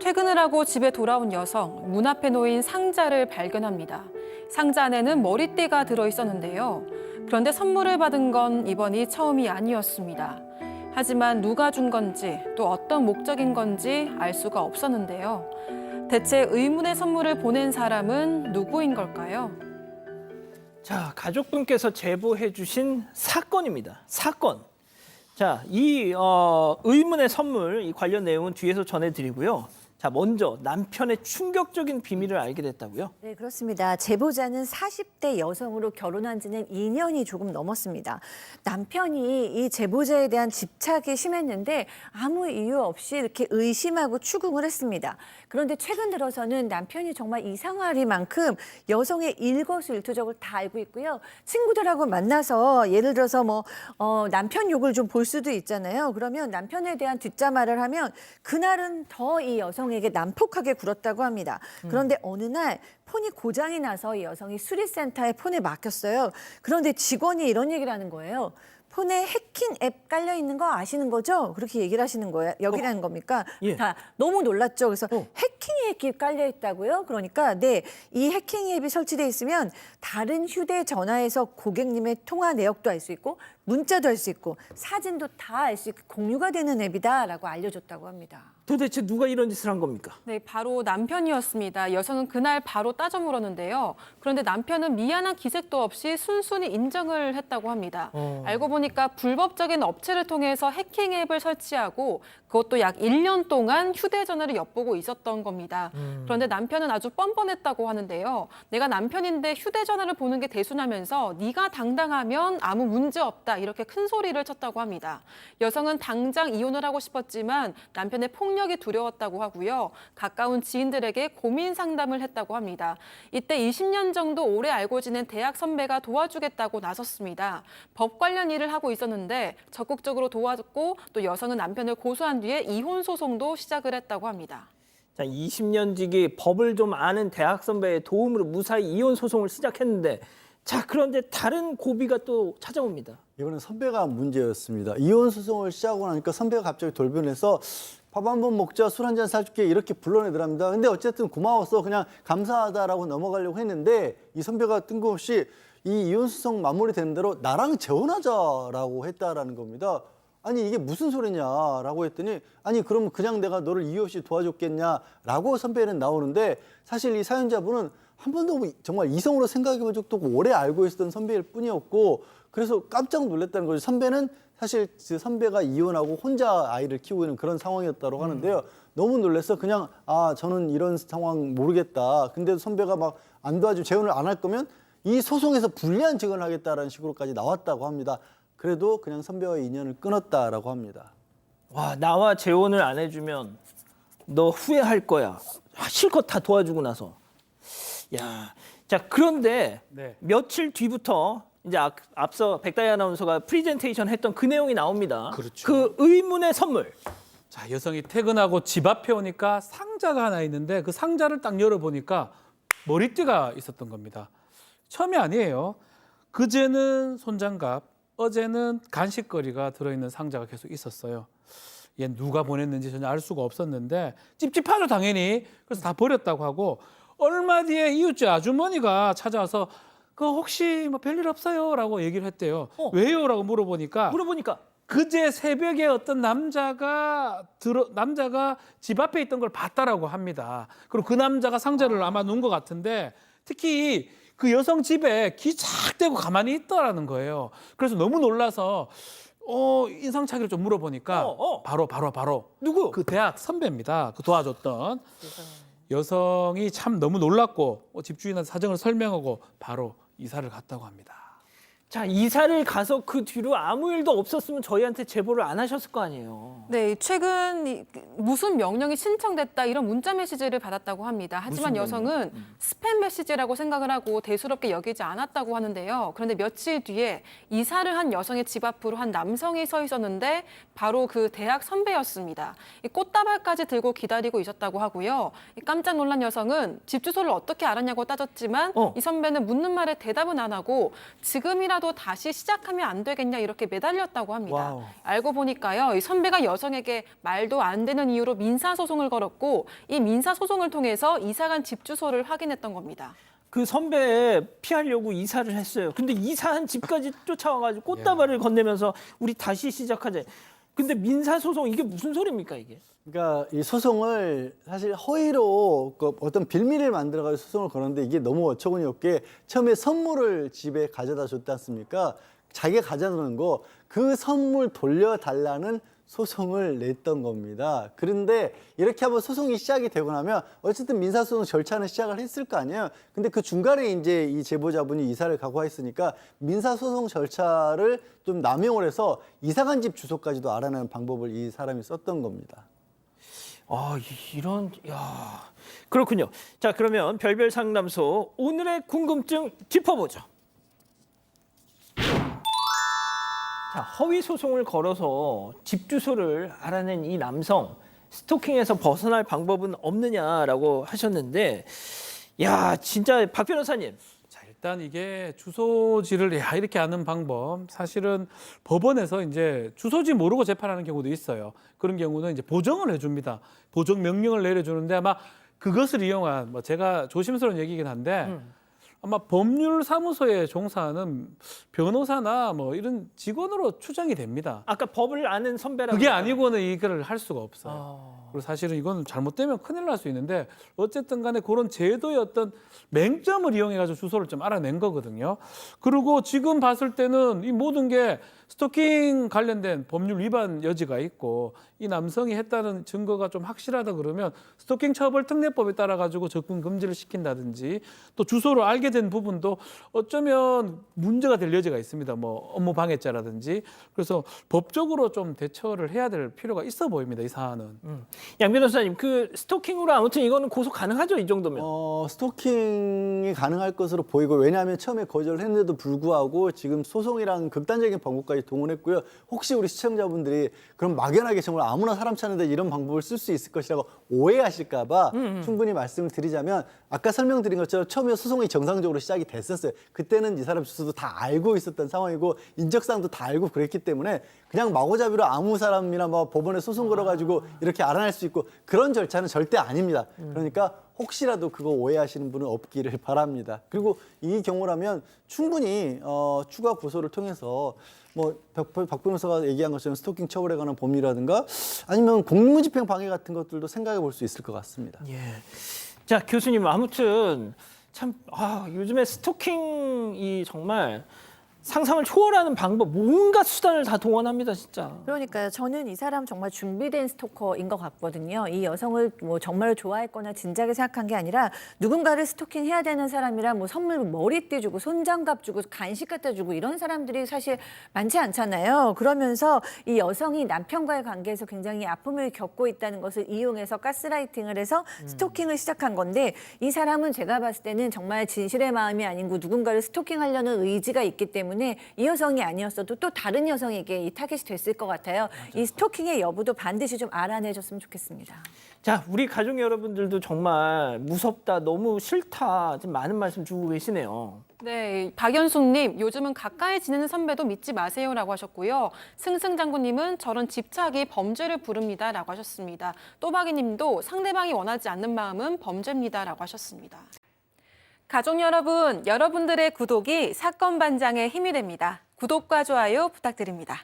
퇴근을 하고 집에 돌아온 여성, 문 앞에 놓인 상자를 발견합니다. 상자 안에는 머리띠가 들어있었는데요. 그런데 선물을 받은 건 이번이 처음이 아니었습니다. 하지만 누가 준 건지 또 어떤 목적인 건지 알 수가 없었는데요. 대체 의문의 선물을 보낸 사람은 누구인 걸까요? 자, 가족분께서 제보해 주신 사건입니다. 사건. 자, 이 의문의 선물 이 관련 내용은 뒤에서 전해드리고요. 자, 먼저 남편의 충격적인 비밀을 알게 됐다고요? 네, 그렇습니다. 제보자는 40대 여성으로 결혼한 지는 2년이 조금 넘었습니다. 남편이 이 제보자에 대한 집착이 심했는데 아무 이유 없이 이렇게 의심하고 추궁을 했습니다. 그런데 최근 들어서는 남편이 정말 이상하리만큼 여성의 일거수일투족을 다 알고 있고요. 친구들하고 만나서 예를 들어서 남편 욕을 좀 볼 수도 있잖아요. 그러면 남편에 대한 뒷담화를 하면 그날은 더 이 여성에게 난폭하게 굴었다고 합니다. 그런데 어느 날 폰이 고장이 나서 이 여성이 수리센터에 폰을 맡겼어요. 그런데 직원이 이런 얘기를 하는 거예요. 폰에 해킹 앱 깔려 있는 거 아시는 거죠? 그렇게 얘기를 하시는 거예요. 여기라는 겁니까? 예. 다 너무 놀랐죠. 그래서 해킹 앱이 깔려 있다고요? 그러니까 네, 이 해킹 앱이 설치돼 있으면 다른 휴대전화에서 고객님의 통화 내역도 알 수 있고 문자도 할 수 있고 사진도 다 알 수 있고 공유가 되는 앱이다라고 알려줬다고 합니다. 도대체 누가 이런 짓을 한 겁니까? 네, 바로 남편이었습니다. 여성은 그날 바로 따져 물었는데요. 그런데 남편은 미안한 기색도 없이 순순히 인정을 했다고 합니다. 알고 보니까 불법적인 업체를 통해서 해킹 앱을 설치하고 그것도 약 1년 동안 휴대전화를 엿보고 있었던 겁니다. 그런데 남편은 아주 뻔뻔했다고 하는데요. 내가 남편인데 휴대전화를 보는 게 대수냐면서 네가 당당하면 아무 문제 없다 이렇게 큰 소리를 쳤다고 합니다. 여성은 당장 이혼을 하고 싶었지만 남편의 폭력이 두려웠다고 하고요. 가까운 지인들에게 고민 상담을 했다고 합니다. 이때 20년 정도 오래 알고 지낸 대학 선배가 도와주겠다고 나섰습니다. 법 관련 일을 하고 있었는데 적극적으로 도와줬고 또 여성은 남편을 고소한 뒤에 이혼 소송도 시작을 했다고 합니다. 자, 20년 지기 법을 좀 아는 대학 선배의 도움으로 무사히 이혼 소송을 시작했는데 자, 그런데 다른 고비가 또 찾아옵니다. 이거는 선배가 문제였습니다. 이혼 소송을 시작하고 나니까 선배가 갑자기 돌변해서 밥 한 번 먹자, 술 한 잔 사줄게 이렇게 불러내더랍니다. 근데 어쨌든 고마웠어, 그냥 감사하다라고 넘어가려고 했는데 이 선배가 뜬금없이 이 이혼 소송 마무리되는 대로 나랑 재혼하자라고 했다라는 겁니다. 아니 이게 무슨 소리냐라고 했더니 아니 그럼 그냥 내가 너를 이유 없이 도와줬겠냐라고 선배는 나오는데 사실 이 사연자분은 한 번도 정말 이성으로 생각해 본 적도 없고 오래 알고 있었던 선배일 뿐이었고 그래서 깜짝 놀랐다는 거죠. 선배는 사실 그 선배가 이혼하고 혼자 아이를 키우고 있는 그런 상황이었다고 하는데요. 너무 놀라서 그냥 저는 이런 상황 모르겠다. 근데 선배가 막 안 도와주고 재혼을 안 할 거면 이 소송에서 불리한 증언을 하겠다라는 식으로까지 나왔다고 합니다. 그래도 그냥 선배와의 인연을 끊었다라고 합니다. 와, 나와 재혼을 안 해주면 너 후회할 거야. 실컷 다 도와주고 나서. 야, 자, 그런데 네. 며칠 뒤부터 이제 앞서 백다희 아나운서가 프리젠테이션 했던 그 내용이 나옵니다. 그렇죠. 그 의문의 선물. 자, 여성이 퇴근하고 집 앞에 오니까 상자가 하나 있는데 그 상자를 딱 열어보니까 머리띠가 있었던 겁니다. 처음이 아니에요. 그제는 손장갑, 어제는 간식거리가 들어있는 상자가 계속 있었어요. 얘 누가 보냈는지 전혀 알 수가 없었는데 찝찝하죠, 당연히. 그래서 다 버렸다고 하고 얼마 뒤에 이웃집 아주머니가 찾아와서 그 혹시 뭐 별일 없어요? 라고 얘기를 했대요. 왜요? 라고 물어보니까 그제 새벽에 어떤 남자가 집 앞에 있던 걸 봤다라고 합니다. 그리고 그 남자가 상자를 아마 놓은 것 같은데 특히 그 여성 집에 기착대고 가만히 있더라는 거예요. 그래서 너무 놀라서 인상착의를 좀 물어보니까 바로 누구? 그 대학 선배입니다. 그 도와줬던 여성이 참 너무 놀랐고 집주인한테 사정을 설명하고 바로 이사를 갔다고 합니다. 자, 이사를 가서 그 뒤로 아무 일도 없었으면 저희한테 제보를 안 하셨을 거 아니에요. 네, 최근 무슨 명령이 신청됐다 이런 문자 메시지를 받았다고 합니다. 하지만 여성은 스팸 메시지라고 생각을 하고 대수롭게 여기지 않았다고 하는데요. 그런데 며칠 뒤에 이사를 한 여성의 집 앞으로 한 남성이 서 있었는데 바로 그 대학 선배였습니다. 이 꽃다발까지 들고 기다리고 있었다고 하고요. 깜짝 놀란 여성은 집 주소를 어떻게 알았냐고 따졌지만 이 선배는 묻는 말에 대답은 안 하고 지금이라도 지금이라도 다시 시작하면 안 되겠냐 이렇게 매달렸다고 합니다. 와우. 알고 보니까요, 이 선배가 여성에게 말도 안 되는 이유로 민사소송을 걸었고 이 민사소송을 통해서 이사간 집 주소를 확인했던 겁니다. 그 선배 피하려고 이사를 했어요. 근데 이사한 집까지 쫓아와가지고 꽃다발을 건네면서 우리 다시 시작하자. 근데 민사소송 이게 무슨 소리입니까 이게? 그러니까 이 소송을 사실 허위로 그 어떤 빌미를 만들어가지고 소송을 걸었는데 이게 너무 어처구니 없게 처음에 선물을 집에 가져다 줬지 않습니까? 자기가 가져다 놓은 거 그 선물 돌려달라는 소송을 냈던 겁니다. 그런데 이렇게 한번 소송이 시작이 되고 나면 어쨌든 민사소송 절차는 시작을 했을 거 아니에요. 근데 그 중간에 이제 이 제보자분이 이사를 가고 했으니까 민사소송 절차를 좀 남용을 해서 이사간 집 주소까지도 알아내는 방법을 이 사람이 썼던 겁니다. 아, 야, 그렇군요. 자, 그러면 별별 상담소 오늘의 궁금증 짚어보죠. 자, 허위 소송을 걸어서 집 주소를 알아낸 이 남성 스토킹에서 벗어날 방법은 없느냐라고 하셨는데, 야, 진짜 박 변호사님. 자, 일단 이게 주소지를 이렇게 아는 방법, 사실은 법원에서 이제 주소지 모르고 재판하는 경우도 있어요. 그런 경우는 이제 보정을 해줍니다. 보정 명령을 내려주는데 아마 그것을 이용한, 뭐 제가 조심스러운 얘기긴 한데 아마 법률사무소에 종사하는 변호사나 뭐 이런 직원으로 추정이 됩니다. 아까 법을 아는 선배라고. 그게 아니고는 이걸 할 수가 없어요. 아. 그리고 사실은 이건 잘못되면 큰일 날 수 있는데 어쨌든 간에 그런 제도의 어떤 맹점을 이용해가지고 주소를 좀 알아낸 거거든요. 그리고 지금 봤을 때는 이 모든 게 스토킹 관련된 법률 위반 여지가 있고 이 남성이 했다는 증거가 좀 확실하다 그러면 스토킹 처벌 특례법에 따라 가지고 접근 금지를 시킨다든지 또 주소를 알게 된 부분도 어쩌면 문제가 될 여지가 있습니다. 뭐 업무 방해죄라든지. 그래서 법적으로 좀 대처를 해야 될 필요가 있어 보입니다. 이 사안은. 양 변호사님, 그 스토킹으로 아무튼 이거는 고소 가능하죠, 이 정도면? 스토킹이 가능할 것으로 보이고 왜냐하면 처음에 거절을 했는데도 불구하고 지금 소송이랑 극단적인 방법까지 동원했고요. 혹시 우리 시청자분들이 그럼 막연하게 정말 아무나 사람 찾는데 이런 방법을 쓸 수 있을 것이라고 오해하실까 봐 충분히 말씀을 드리자면 아까 설명드린 것처럼 처음에 소송이 정상적으로 시작이 됐었어요. 그때는 이 사람 주소도 다 알고 있었던 상황이고 인적사항도 다 알고 그랬기 때문에 그냥 마구잡이로 아무 사람이나 뭐 법원에 소송 걸어가지고 이렇게 알아낼 수 있고 그런 절차는 절대 아닙니다. 그러니까 혹시라도 그거 오해하시는 분은 없기를 바랍니다. 그리고 이 경우라면 충분히 추가 고소를 통해서 뭐 박 변호사가 얘기한 것처럼 스토킹 처벌에 관한 법률이라든가 아니면 공무집행 방해 같은 것들도 생각해 볼 수 있을 것 같습니다. 예. 자, 교수님, 아무튼 참 요즘에 스토킹이 정말 상상을 초월하는 방법, 온갖 수단을 다 동원합니다, 진짜. 그러니까요. 저는 이 사람 정말 준비된 스토커인 것 같거든요. 이 여성을 뭐 정말 좋아했거나 진작에 생각한 게 아니라 누군가를 스토킹해야 되는 사람이라 뭐 선물 머리띠 주고 손장갑 주고 간식 갖다 주고 이런 사람들이 사실 많지 않잖아요. 그러면서 이 여성이 남편과의 관계에서 굉장히 아픔을 겪고 있다는 것을 이용해서 가스라이팅을 해서 스토킹을 시작한 건데 이 사람은 제가 봤을 때는 정말 진실의 마음이 아니고 누군가를 스토킹하려는 의지가 있기 때문에 이 여성이 아니었어도 또 다른 여성에게 이 타겟이 됐을 것 같아요. 이 스토킹의 여부도 반드시 좀 알아내줬으면 좋겠습니다. 자, 우리 가족 여러분들도 정말 무섭다, 너무 싫다, 지금 많은 말씀 주고 계시네요. 네, 박연숙님, 요즘은 가까이 지내는 선배도 믿지 마세요라고 하셨고요. 승승장군님은 저런 집착이 범죄를 부릅니다라고 하셨습니다. 또박이님도 상대방이 원하지 않는 마음은 범죄입니다라고 하셨습니다. 가족 여러분, 여러분들의 구독이 사건 반장의 힘이 됩니다. 구독과 좋아요 부탁드립니다.